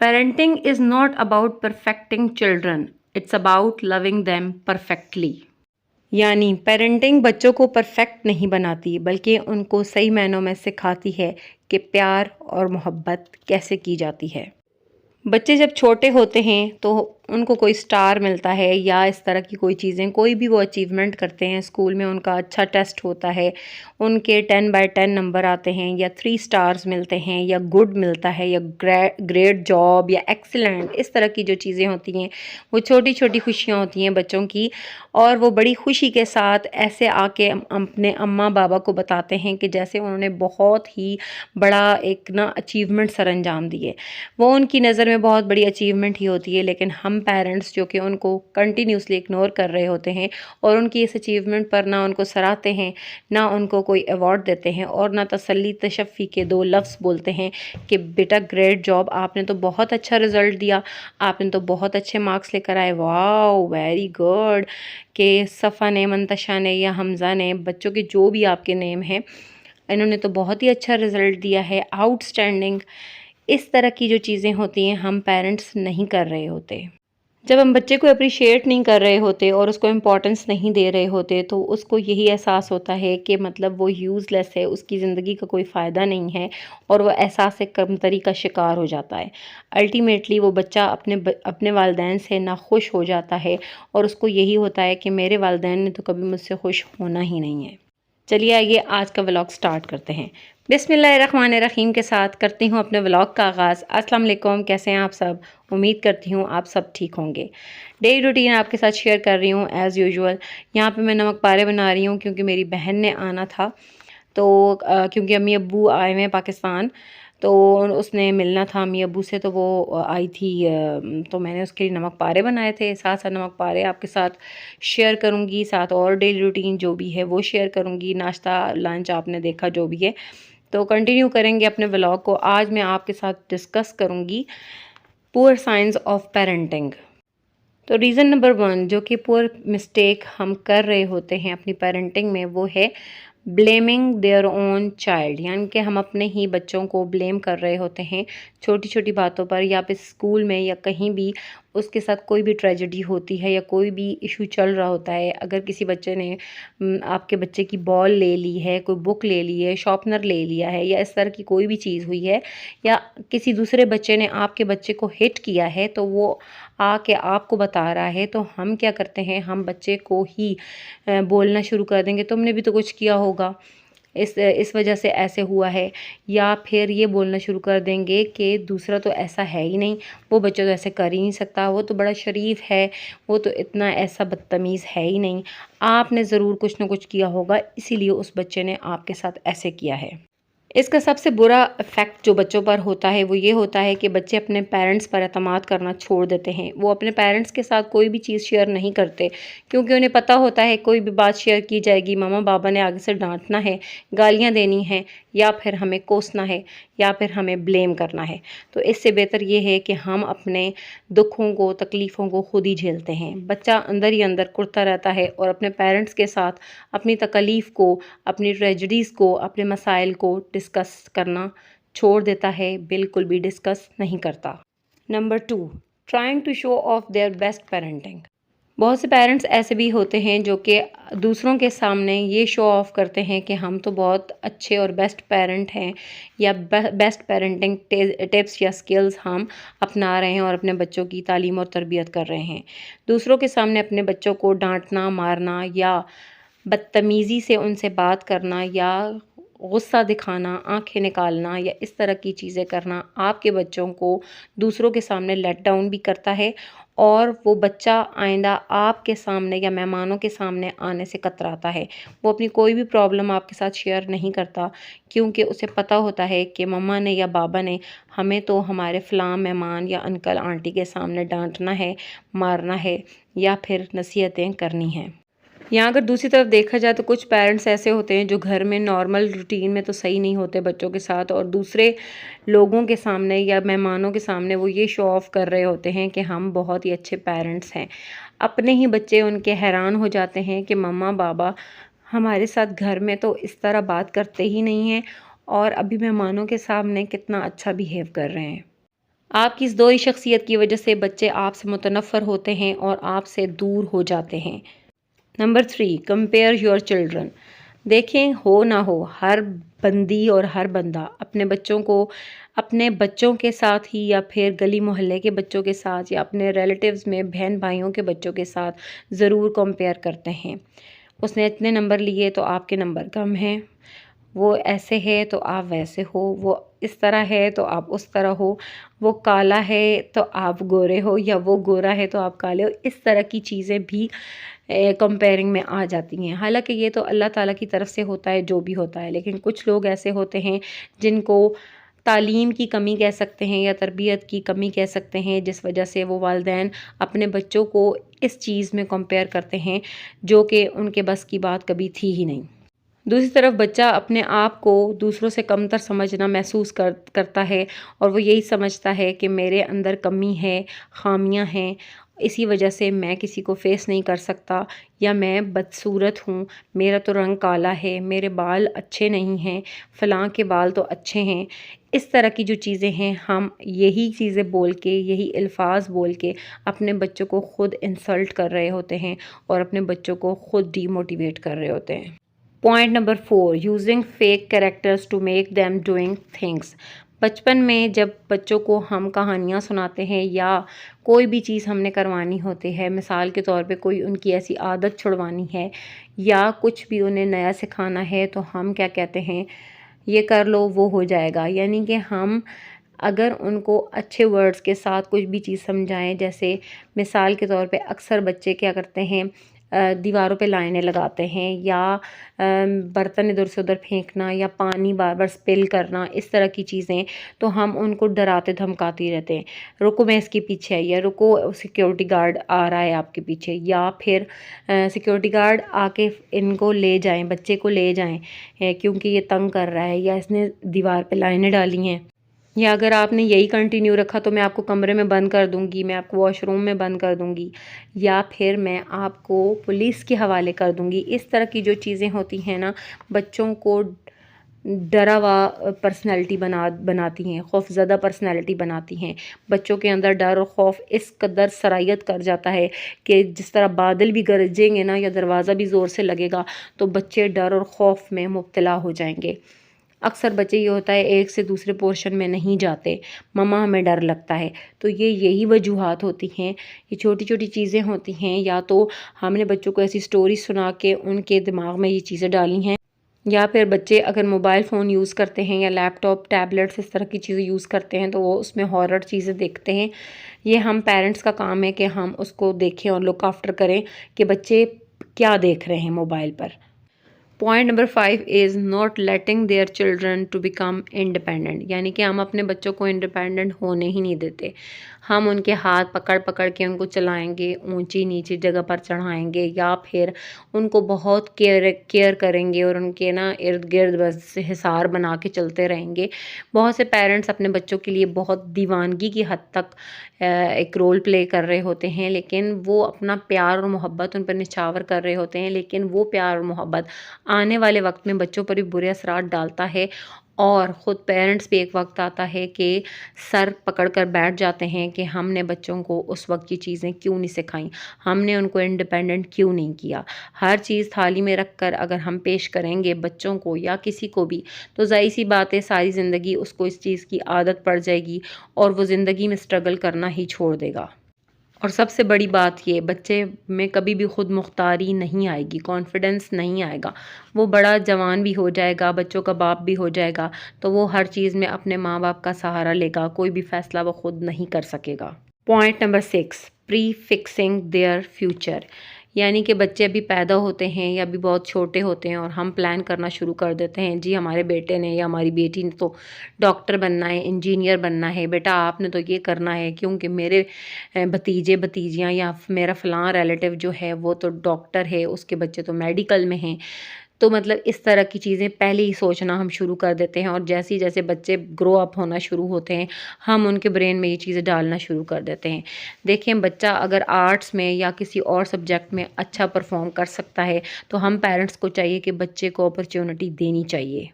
Parenting is not about perfecting children, it's about loving them perfectly. यानी parenting बच्चों को perfect नहीं बनाती बल्कि उनको सही मायनों में सिखाती है कि प्यार और मोहब्बत कैसे की जाती है। बच्चे जब छोटे होते हैं तो उनको कोई स्टार मिलता है या इस तरह की कोई चीज़ें, कोई भी वो अचीवमेंट करते हैं, स्कूल में उनका अच्छा टेस्ट होता है, उनके 10/10 नंबर आते हैं या 3 स्टार्स मिलते हैं या गुड मिलता है या ग्रेट जॉब या एक्सीलेंट, इस तरह की जो चीज़ें होती हैं वो छोटी छोटी खुशियाँ होती हैं बच्चों की। और वो बड़ी खुशी के साथ ऐसे आके अपने अम्मा बाबा को बताते हैं कि जैसे उन्होंने बहुत ही बड़ा एक ना अचीवमेंट सर अंजाम दिए। वो उनकी नज़र में बहुत बड़ी अचीवमेंट ही होती है, लेकिन हम पेरेंट्स जो कि उनको कंटिन्यूसली इग्नोर कर रहे होते हैं और उनकी इस अचीवमेंट पर ना उनको सराहते हैं, ना उनको कोई अवार्ड देते हैं और ना तसल्ली तशफ़ी के 2 लफ्ज़ बोलते हैं कि बेटा ग्रेट जॉब, आपने तो बहुत अच्छा रिज़ल्ट दिया, आपने तो बहुत अच्छे मार्क्स लेकर आए, वाओ वेरी गुड। कि सफ़ा ने, मंतशा ने या हमज़ा ने, बच्चों के जो भी आपके नेम हैं, इन्होंने तो बहुत ही अच्छा रिज़ल्ट दिया है, आउटस्टैंडिंग। इस तरह की जो चीज़ें होती हैं हम पेरेंट्स नहीं कर रहे होते। जब हम बच्चे को एप्रिशिएट नहीं कर रहे होते और उसको इम्पोर्टेंस नहीं दे रहे होते तो उसको यही एहसास होता है कि मतलब वो यूज़लेस है, उसकी ज़िंदगी का कोई फ़ायदा नहीं है और वो एहसास कमतरी का शिकार हो जाता है। अल्टीमेटली वो बच्चा अपने वालिदैन से नाखुश हो जाता है और उसको यही होता है कि मेरे वालिदैन ने तो कभी मुझसे खुश होना ही नहीं है। चलिए आइए आज का व्लॉग स्टार्ट करते हैं। बिस्मिल्लाहिर्रहमानिर्रहीम के साथ करती हूँ अपने व्लॉग का आगाज़। अस्सलाम वालेकुम, कैसे हैं आप सब? उम्मीद करती हूँ आप सब ठीक होंगे। डेली रूटीन आपके साथ शेयर कर रही हूँ एज़ यूजुअल। यहाँ पे मैं नमक पारे बना रही हूँ क्योंकि मेरी बहन ने आना था। तो क्योंकि अम्मी अब्बू आए हुए हैं पाकिस्तान, तो उसने मिलना था अम्मी अब्बू से, तो वो आई थी, तो मैंने उसके लिए नमक पारे बनाए थे। साथ साथ नमक पारे आपके साथ शेयर करूँगी, साथ और डेली रूटीन जो भी है वो शेयर करूँगी। नाश्ता लंच आपने देखा जो भी है, तो कंटिन्यू करेंगे अपने व्लॉग को। आज मैं आपके साथ डिस्कस करूँगी पुअर साइंस ऑफ पेरेंटिंग। तो रीज़न नंबर 1 जो कि पुअर मिस्टेक हम कर रहे होते हैं अपनी पेरेंटिंग में, वो है ब्लेमिंग देयर ओन चाइल्ड। यानी कि हम अपने ही बच्चों को ब्लेम कर रहे होते हैं छोटी छोटी बातों पर, या फिर स्कूल में या कहीं भी उसके साथ कोई भी ट्रेजेडी होती है या कोई भी इशू चल रहा होता है। अगर किसी बच्चे ने आपके बच्चे की बॉल ले ली है, कोई बुक ले ली है, शॉर्पनर ले लिया है, या इस तरह की कोई भी चीज़ हुई है, या किसी दूसरे बच्चे ने आपके बच्चे को हिट किया है, तो वो आके आपको बता रहा है, तो हम क्या करते हैं, हम बच्चे को ही बोलना शुरू कर देंगे, तुमने भी तो कुछ किया होगा, इस वजह से ऐसे हुआ है। या फिर ये बोलना शुरू कर देंगे कि दूसरा तो ऐसा है ही नहीं, वो बच्चा तो ऐसे कर ही नहीं सकता, वो तो बड़ा शरीफ है, वो तो इतना ऐसा बदतमीज़ है ही नहीं, आपने ज़रूर कुछ ना कुछ किया होगा, इसीलिए उस बच्चे ने आपके साथ ऐसे किया है। इसका सबसे बुरा इफ़ेक्ट जो बच्चों पर होता है वो ये होता है कि बच्चे अपने पेरेंट्स पर एतमाद करना छोड़ देते हैं। वो अपने पेरेंट्स के साथ कोई भी चीज़ शेयर नहीं करते क्योंकि उन्हें पता होता है कोई भी बात शेयर की जाएगी, मम्मा पापा ने आगे से डांटना है, गालियाँ देनी हैं, या फिर हमें कोसना है, या फिर हमें ब्लेम करना है। तो इससे बेहतर ये है कि हम अपने दुखों को, तकलीफ़ों को खुद ही झेलते हैं। बच्चा अंदर ही अंदर कुढ़ता रहता है और अपने पेरेंट्स के साथ अपनी तकलीफ़ को, अपनी ट्रेजेडीज़ को, अपने मसाइल को डिस्कस करना छोड़ देता है, बिल्कुल भी डिस्कस नहीं करता। Number 2, trying to show off their best parenting. बहुत से पेरेंट्स ऐसे भी होते हैं जो कि दूसरों के सामने ये शो ऑफ करते हैं कि हम तो बहुत अच्छे और बेस्ट पेरेंट हैं, या बेस्ट पेरेंटिंग टिप्स या स्किल्स हम अपना रहे हैं और अपने बच्चों की तालीम और तरबियत कर रहे हैं। दूसरों के सामने अपने बच्चों को डांटना, मारना या बदतमीज़ी से उनसे बात करना या गुस्सा दिखाना, आंखें निकालना या इस तरह की चीज़ें करना आपके बच्चों को दूसरों के सामने लेट डाउन भी करता है, और वो बच्चा आइंदा आपके सामने या मेहमानों के सामने आने से कतराता है। वो अपनी कोई भी प्रॉब्लम आपके साथ शेयर नहीं करता क्योंकि उसे पता होता है कि मम्मा ने या बाबा ने हमें तो हमारे फ़लाँ मेहमान या अंकल आंटी के सामने डांटना है, मारना है या फिर नसीहतें करनी हैं। यहाँ अगर दूसरी तरफ देखा जाए तो कुछ पेरेंट्स ऐसे होते हैं जो घर में नॉर्मल रूटीन में तो सही नहीं होते बच्चों के साथ, और दूसरे लोगों के सामने या मेहमानों के सामने वो ये शो ऑफ कर रहे होते हैं कि हम बहुत ही अच्छे पेरेंट्स हैं। अपने ही बच्चे उनके हैरान हो जाते हैं कि मम्मा पापा हमारे साथ घर में तो इस तरह बात करते ही नहीं हैं और अभी मेहमानों के सामने कितना अच्छा बिहेव कर रहे हैं। आपकी इस दोहरी शख्सियत की वजह से बच्चे आपसे मुतनफ़्फ़र होते हैं और आपसे दूर हो जाते हैं। Number 3, compare your children. देखें, हो ना हो, हर बंदी और हर बंदा अपने बच्चों के साथ ही या फिर गली मोहल्ले के बच्चों के साथ या अपने रिलेटिव्स में बहन भाइयों के बच्चों के साथ ज़रूर कंपेयर करते हैं। उसने इतने नंबर लिए तो आपके नंबर कम हैं, वो ऐसे है तो आप वैसे हो, वो इस तरह है तो आप उस तरह हो, वो काला है तो आप गोरे हो, या वो गोरा है तो आप काले हो। इस तरह की चीज़ें भी कंपेयरिंग में आ जाती हैं। हालांकि ये तो अल्लाह ताला की तरफ से होता है जो भी होता है, लेकिन कुछ लोग ऐसे होते हैं जिनको तालीम की कमी कह सकते हैं या तरबियत की कमी कह सकते हैं, जिस वजह से वो वालिदैन अपने बच्चों को इस चीज़ में कंपेयर करते हैं जो कि उनके बस की बात कभी थी ही नहीं। दूसरी तरफ बच्चा अपने आप को दूसरों से कमतर समझना महसूस करता है और वो यही समझता है कि मेरे अंदर कमी है, ख़ामियाँ हैं, इसी वजह से मैं किसी को फ़ेस नहीं कर सकता, या मैं बदसूरत हूँ, मेरा तो रंग काला है, मेरे बाल अच्छे नहीं हैं, फ़लाँ के बाल तो अच्छे हैं। इस तरह की जो चीज़ें हैं, हम यही चीज़ें बोल के, यही अल्फाज बोल के अपने बच्चों को ख़ुद इंसल्ट कर रहे होते हैं और अपने बच्चों को ख़ुद डीमोटिवेट कर रहे होते हैं। Point number 4, using fake characters to make them doing things. बचपन में जब बच्चों को हम कहानियाँ सुनाते हैं या कोई भी चीज़ हमने करवानी होती है, मिसाल के तौर पे कोई उनकी ऐसी आदत छुड़वानी है या कुछ भी उन्हें नया सिखाना है, तो हम क्या कहते हैं, ये कर लो वो हो जाएगा। यानी कि हम अगर उनको अच्छे वर्ड्स के साथ कुछ भी चीज़ समझाएं, जैसे मिसाल के तौर पे अक्सर बच्चे क्या करते हैं, दीवारों पे लाइनें लगाते हैं या बर्तन इधर से उधर फेंकना या पानी बार बार स्पिल करना, इस तरह की चीज़ें, तो हम उनको डराते धमकाते रहते हैं, रुको मैं इसके पीछे आई, या रुको सिक्योरिटी गार्ड आ रहा है आपके पीछे, या फिर सिक्योरिटी गार्ड आके इनको ले जाएं, बच्चे को ले जाएं क्योंकि ये तंग कर रहा है या इसने दीवार पे लाइनें डाली हैं, या अगर आपने यही कंटिन्यू रखा तो मैं आपको कमरे में बंद कर दूंगी, मैं आपको वॉशरूम में बंद कर दूंगी, या फिर मैं आपको पुलिस के हवाले कर दूंगी। इस तरह की जो चीज़ें होती हैं ना, बच्चों को डरा हुआ पर्सनैलिटी बनाती हैं, खौफज़दा पर्सनैलिटी बनाती हैं। बच्चों के अंदर डर और खौफ इस कदर सरायत कर जाता है कि जिस तरह बादल भी गरजेंगे ना या दरवाज़ा भी ज़ोर से लगेगा तो बच्चे डर और खौफ में मुब्तला हो जाएंगे। अक्सर बच्चे ये होता है एक से दूसरे पोर्शन में नहीं जाते, मम्मा हमें डर लगता है। तो यही वजूहात होती हैं, ये छोटी छोटी चीज़ें होती हैं, या तो हमने बच्चों को ऐसी स्टोरी सुना के उनके दिमाग में ये चीज़ें डाली हैं, या फिर बच्चे अगर मोबाइल फ़ोन यूज़ करते हैं या लैपटॉप टैबलेट्स इस तरह की चीज़ें यूज़ करते हैं तो वो उसमें हॉरर चीज़ें देखते हैं। ये हम पेरेंट्स का काम है कि हम उसको देखें और लुक आफ्टर करें कि बच्चे क्या देख रहे हैं मोबाइल पर। Point number 5 is not letting their children to become independent. यानी कि हम अपने बच्चों को इंडिपेंडेंट होने ही नहीं देते। हम उनके हाथ पकड़ पकड़ के उनको चलाएंगे, ऊंची नीची जगह पर चढ़ाएंगे, या फिर उनको बहुत केयर करेंगे और उनके ना इर्द गिर्द बस हिसार बना के चलते रहेंगे। बहुत से पेरेंट्स अपने बच्चों के लिए बहुत दीवानगी की हद तक एक रोल प्ले कर रहे होते हैं, लेकिन वो अपना प्यार और मोहब्बत उन पर निछावर कर रहे होते हैं, लेकिन वो प्यार और मोहब्बत आने वाले वक्त में बच्चों पर भी बुरे असरात डालता है। और ख़ुद पेरेंट्स भी एक वक्त आता है कि सर पकड़ कर बैठ जाते हैं कि हमने बच्चों को उस वक्त की चीज़ें क्यों नहीं सिखाई, हमने उनको इंडिपेंडेंट क्यों नहीं किया। हर चीज़ थाली में रख कर अगर हम पेश करेंगे बच्चों को या किसी को भी, तो ज़ाहिर सी बात है सारी ज़िंदगी उसको इस चीज़ की आदत पड़ जाएगी और वो ज़िंदगी में स्ट्रगल करना ही छोड़ देगा। और सबसे बड़ी बात ये, बच्चे में कभी भी खुद मुख्तारी नहीं आएगी, कॉन्फिडेंस नहीं आएगा। वो बड़ा जवान भी हो जाएगा, बच्चों का बाप भी हो जाएगा, तो वो हर चीज़ में अपने माँ बाप का सहारा लेगा, कोई भी फ़ैसला वो खुद नहीं कर सकेगा। Point number 6, pre fixing their future. यानी कि बच्चे अभी पैदा होते हैं या अभी बहुत छोटे होते हैं और हम प्लान करना शुरू कर देते हैं, जी हमारे बेटे ने या हमारी बेटी ने तो डॉक्टर बनना है, इंजीनियर बनना है, बेटा आपने तो ये करना है क्योंकि मेरे भतीजे भतीजियाँ या मेरा फ़लाँ रिलेटिव जो है वो तो डॉक्टर है, उसके बच्चे तो मेडिकल में हैं। तो मतलब इस तरह की चीज़ें पहले ही सोचना हम शुरू कर देते हैं और जैसे जैसे बच्चे ग्रो अप होना शुरू होते हैं हम उनके ब्रेन में ये चीज़ें डालना शुरू कर देते हैं। देखिए, बच्चा अगर आर्ट्स में या किसी और सब्जेक्ट में अच्छा परफॉर्म कर सकता है तो हम पेरेंट्स को चाहिए कि बच्चे को अपॉर्चुनिटी देनी चाहिए।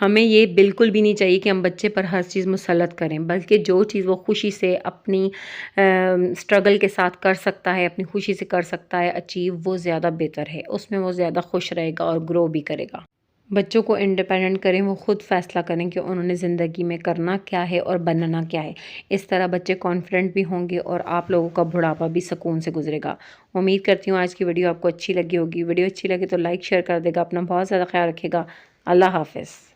हमें ये बिल्कुल भी नहीं चाहिए कि हम बच्चे पर हर चीज़ मुसल्लत करें, बल्कि जो चीज़ वो खुशी से अपनी स्ट्रगल के साथ कर सकता है, अपनी खुशी से कर सकता है अचीव, वो ज़्यादा बेहतर है। उसमें वो ज़्यादा खुश रहेगा और ग्रो भी करेगा। बच्चों को इंडिपेंडेंट करें, वो खुद फ़ैसला करें कि उन्होंने ज़िंदगी में करना क्या है और बनना क्या है। इस तरह बच्चे कॉन्फिडेंट भी होंगे और आप लोगों का बुढ़ापा भी सुकून से गुजरेगा। उम्मीद करती हूँ आज की वीडियो आपको अच्छी लगी होगी। वीडियो अच्छी लगी तो लाइक शेयर कर देगा। अपना बहुत ज़्यादा ख्याल रखिएगा। अल्लाह हाफ़िज़।